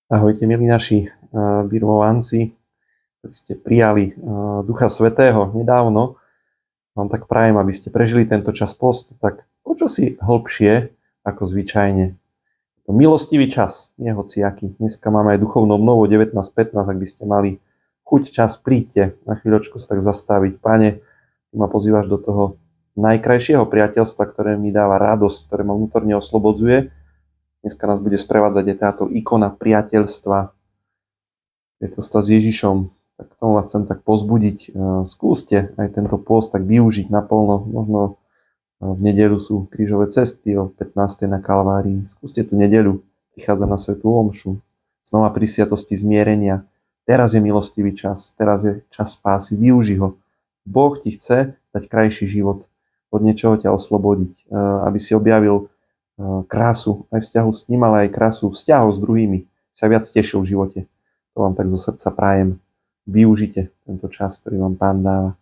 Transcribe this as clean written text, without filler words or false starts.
Ahojte, milí naši birmovanci, ktorí ste prijali Ducha Svätého nedávno. Vám tak prajem, aby ste prežili tento čas postu tak o čosi hlbšie ako zvyčajne. To milostivý čas, nie hociaký. Dneska máme aj duchovnú obnovu 19:15, ak by ste mali chuť, čas, príďte na chvíľočku sa tak zastaviť. Pane, ty ma pozývaš do toho najkrajšieho priateľstva, ktoré mi dáva radosť, ktoré ma vnútorne oslobodzuje. Dneska nás bude sprevádzať aj táto ikona priateľstva s Ježišom. Tak k tomu vás chcem tak pozbudiť. Skúste aj tento pôst tak využiť naplno. Možno v nedeľu sú krížové cesty o 15. na Kalvárii. Skúste tú nedeľu prichádzať na svätú omšu. Znova pri sviatosti zmierenia. Teraz je milostivý čas. Teraz je čas spásy. Využi ho. Boh ti chce dať krajší život. Od niečoho ťa oslobodiť. Aby si objavil krásu aj vzťahu s ním, ale aj krásu vzťahov s druhými. Sa viac tešil v živote. To vám tak zo srdca prajem. Využite tento čas, ktorý vám Pán dáva.